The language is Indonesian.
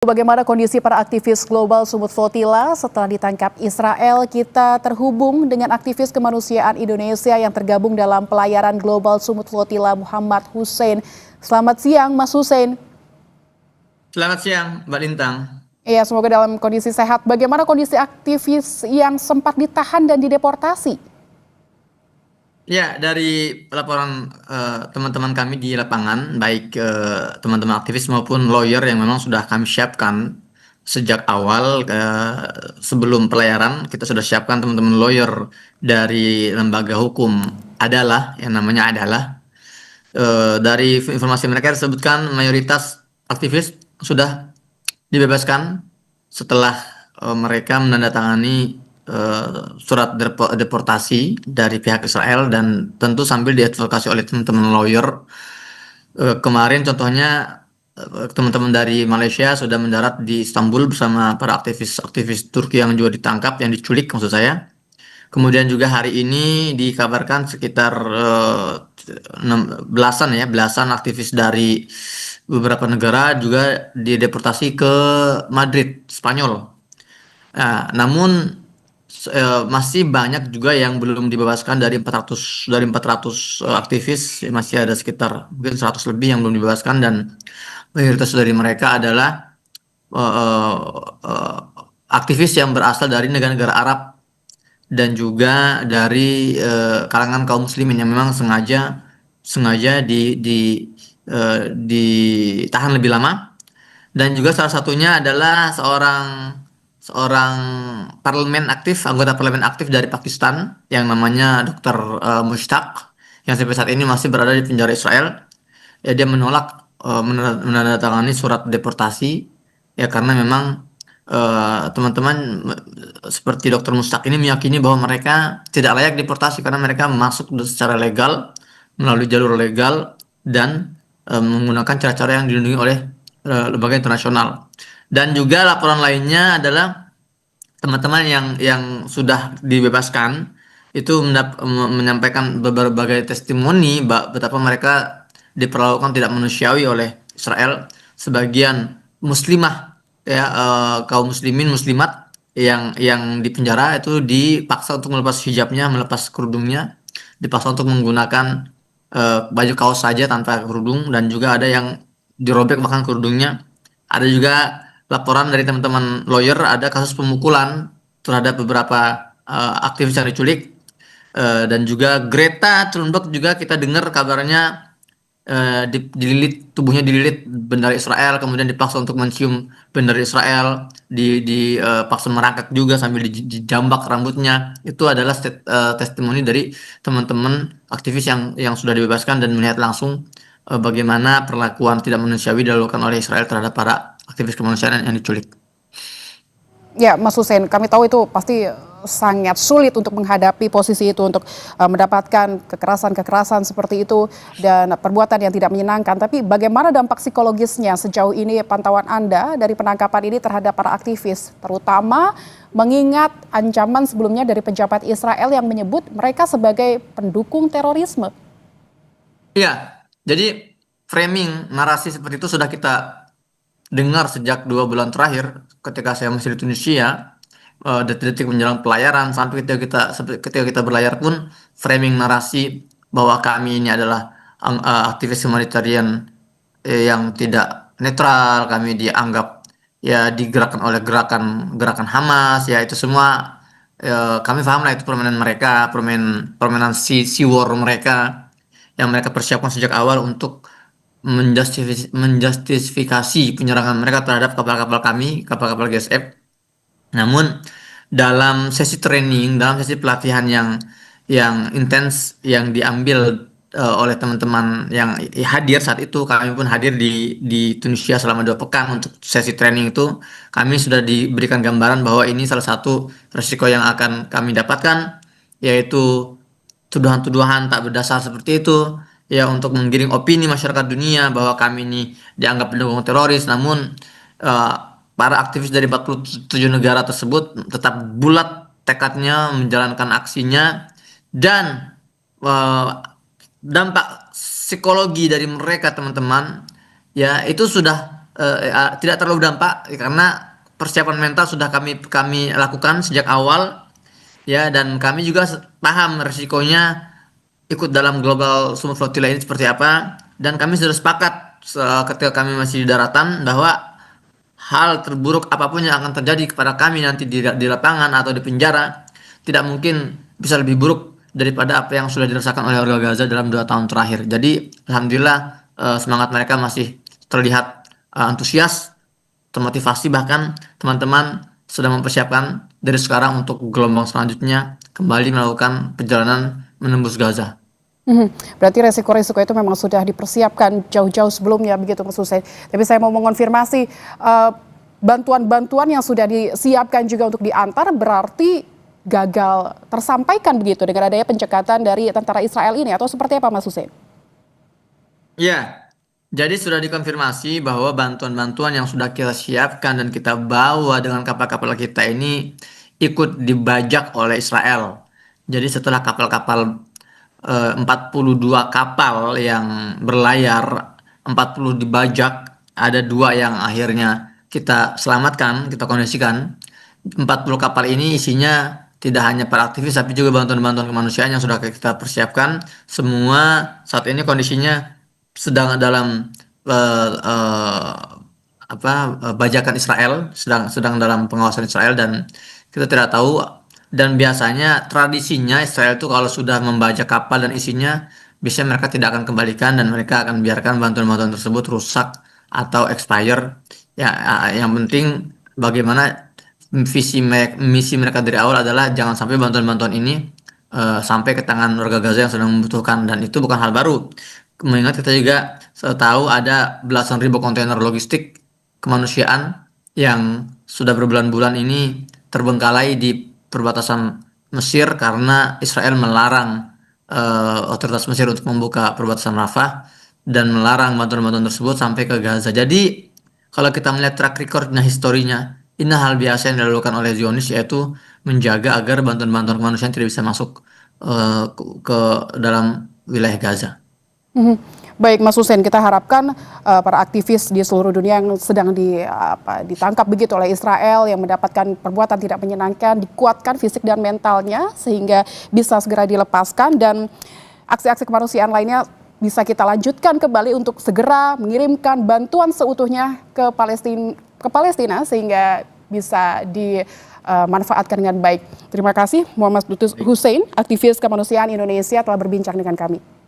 Bagaimana kondisi para aktivis global Sumut Flotilla setelah ditangkap Israel? Kita terhubung dengan aktivis kemanusiaan Indonesia yang tergabung dalam pelayaran global Sumut Flotilla, Muhammad Hussein. Selamat siang, Mas Hussein. Selamat siang, Mbak Lintang. Iya, semoga dalam kondisi sehat. Bagaimana kondisi aktivis yang sempat ditahan dan dideportasi? Ya, dari laporan teman-teman kami di lapangan, baik teman-teman aktivis maupun lawyer yang memang sudah kami siapkan sejak awal sebelum pelayaran, kita sudah siapkan teman-teman lawyer dari lembaga hukum adalah yang namanya adalah dari informasi mereka disebutkan mayoritas aktivis sudah dibebaskan setelah mereka menandatangani surat deportasi dari pihak Israel dan tentu sambil diadvokasi oleh teman-teman lawyer. Kemarin contohnya teman-teman dari Malaysia sudah mendarat di Istanbul bersama para aktivis Turki yang juga ditangkap, yang diculik maksud saya. Kemudian juga hari ini dikabarkan sekitar belasan aktivis dari beberapa negara juga dideportasi ke Madrid, Spanyol. Nah, namun masih banyak juga yang belum dibebaskan dari 400 aktivis, masih ada sekitar mungkin 100 lebih yang belum dibebaskan dan mayoritas dari mereka adalah eh, eh, aktivis yang berasal dari negara-negara Arab dan juga dari kalangan kaum muslimin yang memang sengaja sengaja ditahan lebih lama. Dan juga salah satunya adalah seorang seorang anggota parlemen aktif dari Pakistan yang namanya Dr. Mushtaq, yang sampai saat ini masih berada di penjara Israel. Ya, dia menolak menandatangani surat deportasi ya karena memang teman-teman seperti Dr. Mushtaq ini meyakini bahwa mereka tidak layak deportasi karena mereka masuk secara legal melalui jalur legal dan menggunakan cara-cara yang dilindungi oleh lembaga internasional. Dan juga laporan lainnya adalah teman-teman yang sudah dibebaskan itu menyampaikan berbagai testimoni betapa mereka diperlakukan tidak manusiawi oleh Israel. Sebagian muslimah ya, kaum muslimin muslimat yang dipenjara itu dipaksa untuk melepas hijabnya, melepas kerudungnya, dipaksa untuk menggunakan baju kaos saja tanpa kerudung, dan juga ada yang dirobek bahkan kerudungnya. Ada juga laporan dari teman-teman lawyer, ada kasus pemukulan terhadap beberapa aktivis yang diculik. Dan juga Greta Thunberg juga kita dengar kabarnya tubuhnya dililit bendera Israel, kemudian dipaksa untuk mencium bendera Israel, dipaksa merangkak juga sambil dijambak rambutnya. Itu adalah testimoni dari teman-teman aktivis yang sudah dibebaskan dan melihat langsung bagaimana perlakuan tidak manusiawi dilakukan oleh Israel terhadap para aktivis kemanusiaan yang diculik. Ya, Mas Hussein, kami tahu itu pasti sangat sulit untuk menghadapi posisi itu, untuk mendapatkan kekerasan-kekerasan seperti itu dan perbuatan yang tidak menyenangkan. Tapi bagaimana dampak psikologisnya sejauh ini, pantauan Anda dari penangkapan ini terhadap para aktivis, terutama mengingat ancaman sebelumnya dari pejabat Israel yang menyebut mereka sebagai pendukung terorisme? Iya, jadi framing narasi seperti itu sudah kita dengar sejak 2 bulan terakhir ketika saya masih di Tunisia, detik-detik menjelang pelayaran sampai ketika kita berlayar pun framing narasi bahwa kami ini adalah aktivis humanitarian yang tidak netral, kami dianggap ya digerakkan oleh gerakan Hamas, ya itu semua kami paham lah, itu permainan mereka, permainan si war mereka yang mereka persiapkan sejak awal untuk menjustifikasi penyerangan mereka terhadap kapal-kapal kami, kapal-kapal GSF. Namun dalam sesi pelatihan yang intens yang diambil oleh teman-teman yang hadir saat itu, kami pun hadir di Tunisia selama 2 pekan untuk sesi training itu, kami sudah diberikan gambaran bahwa ini salah satu risiko yang akan kami dapatkan, yaitu tuduhan-tuduhan tak berdasar seperti itu, ya, untuk menggiring opini masyarakat dunia bahwa kami ini dianggap pendukung teroris. Namun eh, para aktivis dari 47 negara tersebut tetap bulat tekadnya menjalankan aksinya, dan eh, dampak psikologi dari mereka teman-teman ya itu sudah tidak terlalu dampak karena persiapan mental sudah kami lakukan sejak awal ya, dan kami juga paham risikonya ikut dalam global sumber flotilla ini seperti apa, dan kami sudah sepakat ketika kami masih di daratan bahwa hal terburuk apapun yang akan terjadi kepada kami nanti di lapangan atau di penjara tidak mungkin bisa lebih buruk daripada apa yang sudah dirasakan oleh warga Gaza dalam 2 tahun terakhir. Jadi alhamdulillah semangat mereka masih terlihat antusias, termotivasi, bahkan teman-teman sudah mempersiapkan dari sekarang untuk gelombang selanjutnya kembali melakukan perjalanan menembus Gaza. Berarti resiko-resiko itu memang sudah dipersiapkan jauh-jauh sebelumnya begitu Mas Hussein. Tapi saya mau mengonfirmasi bantuan-bantuan yang sudah disiapkan juga untuk diantar berarti gagal tersampaikan begitu dengan adanya pencekatan dari tentara Israel ini atau seperti apa Mas Hussein? Ya, jadi sudah dikonfirmasi bahwa bantuan-bantuan yang sudah kita siapkan dan kita bawa dengan kapal-kapal kita ini ikut dibajak oleh Israel. Jadi setelah kapal-kapal 42 kapal yang berlayar, 40 dibajak, ada 2 yang akhirnya kita selamatkan, kita kondisikan. 40 kapal ini isinya tidak hanya para aktivis tapi juga bantuan-bantuan kemanusiaan yang sudah kita persiapkan. Semua saat ini kondisinya sedang dalam bajakan Israel, sedang dalam pengawasan Israel, dan kita tidak tahu. Dan biasanya tradisinya Israel itu kalau sudah membajak kapal dan isinya, biasanya mereka tidak akan kembalikan dan mereka akan biarkan bantuan-bantuan tersebut rusak atau expire. Ya, yang penting bagaimana misi mereka dari awal adalah jangan sampai bantuan-bantuan ini sampai ke tangan warga Gaza yang sedang membutuhkan, dan itu bukan hal baru. Mengingat kita juga tahu ada belasan ribu kontainer logistik kemanusiaan yang sudah berbulan-bulan ini terbengkalai di perbatasan Mesir karena Israel melarang otoritas Mesir untuk membuka perbatasan Rafah dan melarang bantuan-bantuan tersebut sampai ke Gaza. Jadi kalau kita melihat track recordnya, historinya, ini hal biasa yang dilakukan oleh Zionis, yaitu menjaga agar bantuan-bantuan kemanusiaan tidak bisa masuk ke dalam wilayah Gaza. Baik Mas Hussein, kita harapkan para aktivis di seluruh dunia yang sedang ditangkap begitu oleh Israel yang mendapatkan perbuatan tidak menyenangkan dikuatkan fisik dan mentalnya sehingga bisa segera dilepaskan, dan aksi-aksi kemanusiaan lainnya bisa kita lanjutkan kembali untuk segera mengirimkan bantuan seutuhnya ke Palestina sehingga bisa dimanfaatkan dengan baik. Terima kasih Muhammad Lutfi Hussein, aktivis kemanusiaan Indonesia telah berbincang dengan kami.